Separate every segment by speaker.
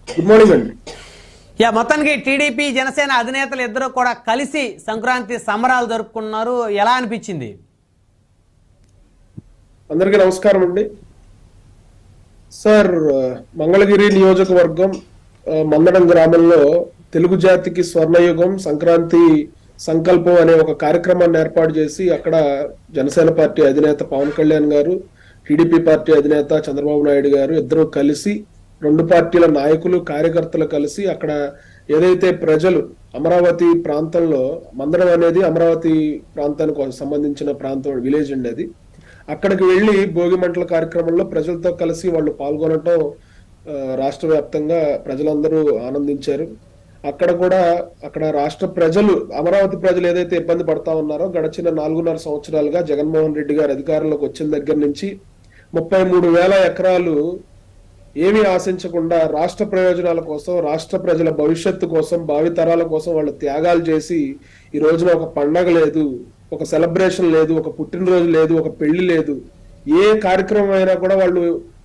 Speaker 1: Good morning అండి.
Speaker 2: మొత్తానికి TDP Janasena అధినేతలు ఇద్దరు కూడా కలిసి సంక్రాంతి సంబరాలు జరుపుకున్నారు. ఎలా అనిపించింది?
Speaker 1: అందరికీ నమస్కారం అండి. సార్, మంగళగిరి నియోజకవర్గం మందడం గ్రామంలో తెలుగు జాతికి స్వర్ణయుగం సంక్రాంతి సంకల్పం అనే ఒక కార్యక్రమాన్ని ఏర్పాటు చేసి అక్కడ జనసేన పార్టీ అధినేత పవన్ కళ్యాణ్ గారు, టీడీపీ పార్టీ అధినేత చంద్రబాబు నాయుడు గారు ఇద్దరు కలిసి, రెండు పార్టీల నాయకులు కార్యకర్తలు కలిసి అక్కడ ఏదైతే ప్రజలు అమరావతి ప్రాంతంలో, మందడం అనేది అమరావతి ప్రాంతానికి సంబంధించిన ప్రాంతం, విలేజ్ అండి అది. అక్కడికి వెళ్లి భోగి మంటల కార్యక్రమంలో ప్రజలతో కలిసి వాళ్ళు పాల్గొనటం రాష్ట్ర వ్యాప్తంగా ప్రజలందరూ ఆనందించారు. అక్కడ రాష్ట్ర ప్రజలు, అమరావతి ప్రజలు ఏదైతే ఇబ్బంది పడతా ఉన్నారో గడిచిన 4.5 సంవత్సరాలుగా జగన్మోహన్ రెడ్డి గారు అధికారంలోకి వచ్చిన దగ్గర నుంచి 33,000 ఎకరాలు ఏమీ ఆశించకుండా రాష్ట్ర ప్రయోజనాల కోసం, రాష్ట్ర ప్రజల భవిష్యత్తు కోసం, భావితరాల కోసం వాళ్ళు త్యాగాలు చేసి ఈ రోజున ఒక పండగ లేదు, ఒక సెలబ్రేషన్ లేదు, ఒక పుట్టినరోజు లేదు, ఒక పెళ్లి లేదు, ఏ కార్యక్రమం అయినా కూడా వాళ్ళు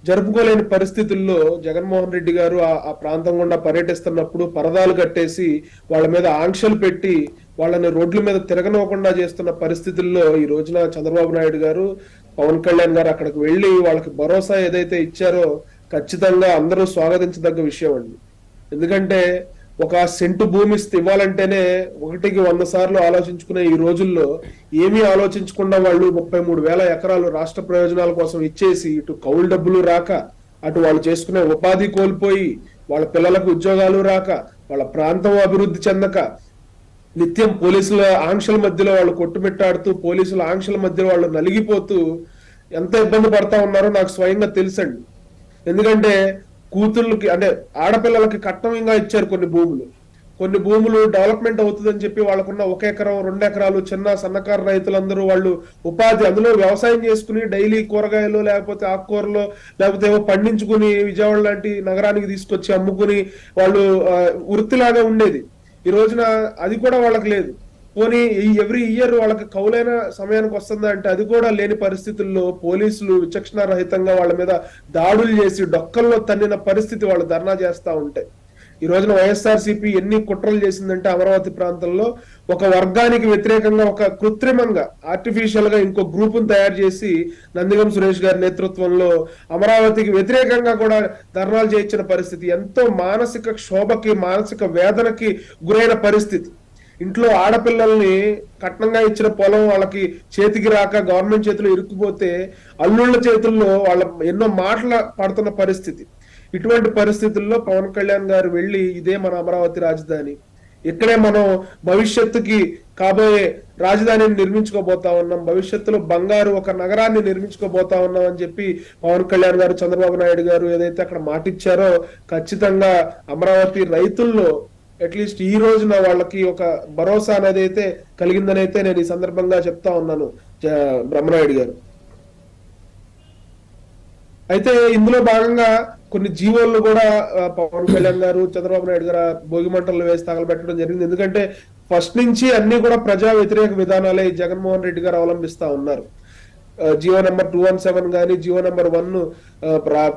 Speaker 1: జరుపుకోలేని పరిస్థితుల్లో జగన్మోహన్ రెడ్డి గారు ఆ ప్రాంతం గుండా పర్యటిస్తున్నప్పుడు పరదాలు కట్టేసి వాళ్ళ మీద ఆంక్షలు పెట్టి వాళ్ళని రోడ్ల మీద తిరగనివ్వకుండా చేస్తున్న పరిస్థితుల్లో ఈ రోజున చంద్రబాబు నాయుడు గారు, పవన్ కళ్యాణ్ గారు అక్కడికి వెళ్లి వాళ్ళకి భరోసా ఏదైతే ఇచ్చారో ఖచ్చితంగా అందరూ స్వాగతించదగ్గ విషయం అండి. ఎందుకంటే ఒక సెంటు భూమి ఇవ్వాలంటేనే 1కి 100 సార్లు ఆలోచించుకునే ఈ రోజుల్లో ఏమీ ఆలోచించకుండా వాళ్ళు 33,000 ఎకరాలు రాష్ట్ర ప్రయోజనాల కోసం ఇచ్చేసి, ఇటు కౌలు డబ్బులు రాక, అటు వాళ్ళు చేసుకునే ఉపాధి కోల్పోయి, వాళ్ళ పిల్లలకు ఉద్యోగాలు రాక, వాళ్ళ ప్రాంతం అభివృద్ధి చెందక, నిత్యం పోలీసుల ఆంక్షల మధ్యలో వాళ్ళు కొట్టుమిట్టాడుతూ, పోలీసుల ఆంక్షల మధ్యలో వాళ్ళు నలిగిపోతూ ఎంత ఇబ్బంది పడతా ఉన్నారో నాకు స్వయంగా తెలుసండి. ఎందుకంటే కూతుళ్ళకి, అంటే ఆడపిల్లలకి కట్నంగా ఇచ్చారు కొన్ని భూములు డెవలప్మెంట్ అవుతుందని చెప్పి వాళ్ళకున్న 1 ఎకరం 2 ఎకరాలు చిన్న సన్నకారు రైతులందరూ వాళ్ళు ఉపాధి, అందులో వ్యవసాయం చేసుకుని డైలీ కూరగాయలు లేకపోతే ఆకుకూరలు లేకపోతే ఏవో పండించుకుని విజయవాడ లాంటి నగరానికి తీసుకొచ్చి అమ్ముకుని వాళ్ళు వృత్తిలాగా ఉండేది. ఈ రోజున అది కూడా వాళ్ళకి లేదు. పోనీ ఎవ్రీ ఇయర్ వాళ్ళకి కౌలైన సమయానికి వస్తుందా అంటే అది కూడా లేని పరిస్థితుల్లో పోలీసులు విచక్షణ రహితంగా వాళ్ళ మీద దాడులు చేసి డొక్కల్లో తన్నిన పరిస్థితి వాళ్ళు ధర్నా చేస్తా ఉంటే, ఈ రోజున వైఎస్ఆర్సీపీ ఎన్ని కుట్రలు చేసిందంటే అమరావతి ప్రాంతంలో ఒక వర్గానికి వ్యతిరేకంగా ఒక కృత్రిమంగా ఆర్టిఫిషియల్ గా ఇంకో గ్రూపును తయారు చేసి నందిగం సురేష్ గారి నేతృత్వంలో అమరావతికి వ్యతిరేకంగా కూడా ధర్నాలు చేయించిన పరిస్థితి, ఎంతో మానసిక క్షోభకి, మానసిక వేదనకి గురైన పరిస్థితి. ఇంట్లో ఆడపిల్లల్ని కట్నంగా ఇచ్చిన పొలం వాళ్ళకి చేతికి రాక గవర్నమెంట్ చేతిలో ఇరుక్కుపోతే అల్లుళ్ళ చేతుల్లో వాళ్ళ ఎన్నో మాటలు పడుతున్న పరిస్థితి. ఇటువంటి పరిస్థితుల్లో పవన్ కళ్యాణ్ గారు వెళ్ళి ఇదే మన అమరావతి రాజధాని, ఇక్కడే మనం భవిష్యత్తుకి కాబోయే రాజధానిని నిర్మించుకోబోతా ఉన్నాం, భవిష్యత్తులో బంగారు ఒక నగరాన్ని నిర్మించుకోబోతా ఉన్నాం అని చెప్పి పవన్ కళ్యాణ్ గారు, చంద్రబాబు నాయుడు గారు ఏదైతే అక్కడ మాటిచ్చారో ఖచ్చితంగా అమరావతి రైతుల్లో అట్లీస్ట్ ఈ రోజున వాళ్ళకి ఒక భరోసా అనేది అయితే కలిగిందని అయితే నేను ఈ సందర్భంగా చెప్తా ఉన్నాను బ్రహ్మనాయుడు గారు. అయితే ఇందులో భాగంగా కొన్ని జీవోలను కూడా పవన్ కళ్యాణ్ గారు, చంద్రబాబు నాయుడు గారు భోగి మంటలు వేసి తగలబెట్టడం జరిగింది. ఎందుకంటే ఫస్ట్ నుంచి అన్ని కూడా ప్రజా వ్యతిరేక విధానాలే జగన్మోహన్ రెడ్డి గారు అవలంబిస్తా ఉన్నారు. జియో నెంబర్ 217 కానీ, జియో నెంబర్ 1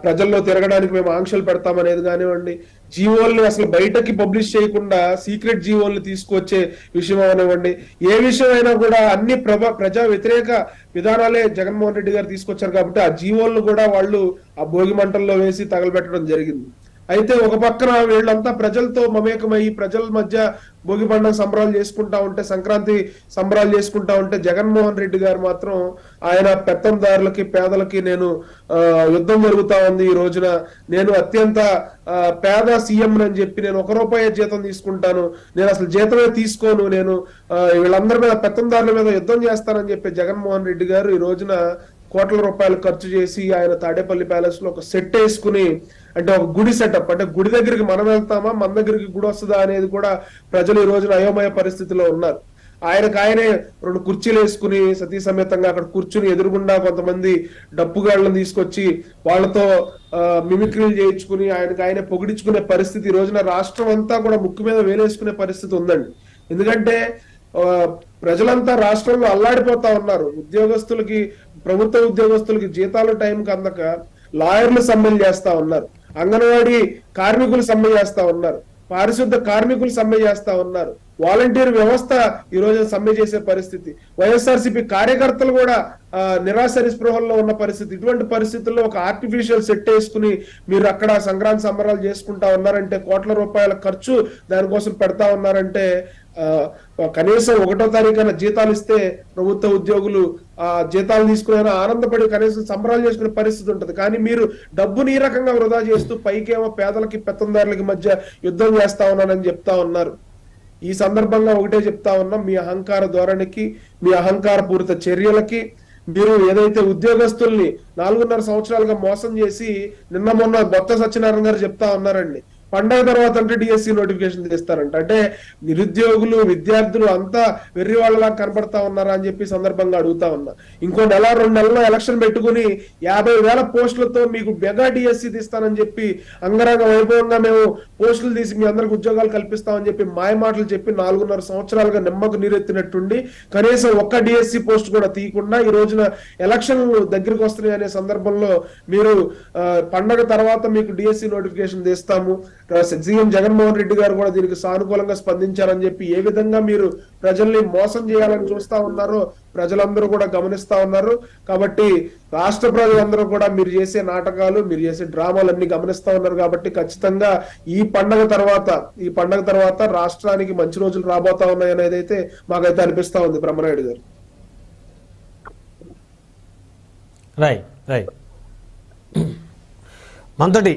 Speaker 1: ప్రజల్లో తిరగడానికి మేము ఆంక్షలు పెడతామనేది కానివ్వండి, జీవోల్ని అసలు బయటకి పబ్లిష్ చేయకుండా సీక్రెట్ జీవోల్ని తీసుకొచ్చే విషయం అవనివ్వండి, ఏ విషయం అయినా కూడా అన్ని ప్రజా వ్యతిరేక విధానాలే జగన్మోహన్ రెడ్డి గారు తీసుకొచ్చారు. కాబట్టి ఆ జీవోలను కూడా వాళ్ళు ఆ భోగి మంటల్లో వేసి తగలబెట్టడం జరిగింది. అయితే ఒక పక్కన వీళ్ళంతా ప్రజలతో మమేకమై ప్రజల మధ్య భోగి పండుగ సంబరాలు చేసుకుంటా ఉంటే, సంక్రాంతి సంబరాలు చేసుకుంటా ఉంటే, జగన్మోహన్ రెడ్డి గారు మాత్రం ఆయన పెత్తందారులకి, పేదలకి నేను యుద్ధం జరుగుతా ఉంది, ఈ రోజున నేను అత్యంత పేద సీఎం అని చెప్పి నేను ₹1 జీతం తీసుకుంటాను, నేను అసలు జీతమే తీసుకోను, నేను వీళ్ళందరి మీద పెత్తందారుల మీద యుద్ధం చేస్తానని చెప్పి జగన్మోహన్ రెడ్డి గారు ఈ రోజున కోట్ల రూపాయలు ఖర్చు చేసి ఆయన తాడేపల్లి ప్యాలెస్ లో ఒక సెట్ వేసుకుని, అంటే ఒక గుడి సెటప్, అంటే గుడి దగ్గరికి మనం వెళ్తామా, మన దగ్గరికి గుడి వస్తుందా అనేది కూడా ప్రజలు ఈ రోజున అయోమయ పరిస్థితిలో ఉన్నారు. ఆయనే 2 కుర్చీలు వేసుకుని సతీ సమేతంగా అక్కడ కూర్చుని ఎదురుగుండా కొంతమంది డప్పుగాళ్ళని తీసుకొచ్చి వాళ్ళతో మిమిక్రీలు చేయించుకుని ఆయనే పొగిడించుకునే పరిస్థితి ఈ రోజున రాష్ట్రం అంతా కూడా ముక్కు మీద వేలేసుకునే పరిస్థితి ఉందండి. ఎందుకంటే ప్రజలంతా రాష్ట్రంలో అల్లాడిపోతా ఉన్నారు. ఉద్యోగస్తులకి, ప్రభుత్వ ఉద్యోగస్తులకి జీతాలు టైంకి అందక లాయర్లు సమ్మెలు చేస్తా ఉన్నారు. అంగన్వాడీ కార్మికులు సమ్మె చేస్తా ఉన్నారు, పారిశుద్ధ కార్మికులు సమ్మె చేస్తా ఉన్నారు, వాలంటీర్ వ్యవస్థ ఈ రోజు సమ్మె చేసే పరిస్థితి, వైఎస్ఆర్సీపీ కార్యకర్తలు కూడా నిరాశ నిస్పృహల్లో ఉన్న పరిస్థితి. ఇటువంటి పరిస్థితుల్లో ఒక ఆర్టిఫిషియల్ సెట్ వేసుకుని మీరు అక్కడ సంక్రాంతి సంబరాలు చేసుకుంటా ఉన్నారంటే, కోట్ల రూపాయల ఖర్చు దానికోసం పెడతా ఉన్నారంటే, కనీసం 1వ తారీఖున జీతాలు ఇస్తే ప్రభుత్వ ఉద్యోగులు ఆ జీతాలు తీసుకుని ఆనందపడి కనీసం సంబరాలు చేసుకునే పరిస్థితి ఉంటది. కానీ మీరు డబ్బుని ఈ రకంగా వృధా చేస్తూ పైకేమో పేదలకి పెత్తందారులకి మధ్య యుద్ధం చేస్తా ఉన్నానని చెప్తా ఉన్నారు. ఈ సందర్భంగా ఒకటే చెప్తా ఉన్నాం, మీ అహంకార ధోరణికి, మీ అహంకార పూరిత చర్యలకి, మీరు ఏదైతే ఉద్యోగస్తుల్ని 4.5 సంవత్సరాలుగా మోసం చేసి నిన్న మొన్న బొత్స సత్యనారాయణ గారు చెప్తా ఉన్నారండి, పండగ తర్వాత అంటే డిఎస్సి నోటిఫికేషన్ తీస్తారంట. అంటే నిరుద్యోగులు విద్యార్థులు అంతా వెర్రి వాళ్ళలా కనబడతా ఉన్నారా అని చెప్పి సందర్భంగా అడుగుతా ఉన్నా. ఇంకో 1-2 నెలల్లో ఎలక్షన్ పెట్టుకుని 50,000 పోస్టులతో మీకు మెగా డిఎస్సి తీస్తానని చెప్పి అంగరంగ వైభవంగా మేము పోస్టులు తీసి మీ అందరికి ఉద్యోగాలు కల్పిస్తామని చెప్పి మాయ మాటలు చెప్పి 4.5 సంవత్సరాలుగా నిమ్మకు నీరెత్తినట్టుండి కనీసం ఒక్క డిఎస్సి పోస్ట్ కూడా తీయకుండా ఈ రోజున ఎలక్షన్ దగ్గరికి వస్తున్నాయి అనే సందర్భంలో మీరు పండగ తర్వాత మీకు డిఎస్సి నోటిఫికేషన్ తీస్తాము, సీఎం జగన్మోహన్ రెడ్డి గారు కూడా దీనికి సానుకూలంగా స్పందించారని చెప్పి ఏ విధంగా మీరు ప్రజల్ని మోసం చేయాలని చూస్తా ఉన్నారో ప్రజలందరూ కూడా గమనిస్తా ఉన్నారు. కాబట్టి రాష్ట్ర ప్రజలందరూ కూడా మీరు చేసే నాటకాలు, మీరు చేసే డ్రామాలన్నీ గమనిస్తా ఉన్నారు. కాబట్టి ఖచ్చితంగా ఈ పండగ తర్వాత రాష్ట్రానికి మంచి రోజులు రాబోతా ఉన్నాయి అనేది అయితే మాకైతే అనిపిస్తా ఉంది బ్రహ్మనాయుడు గారు.
Speaker 2: రైట్ మనతోటి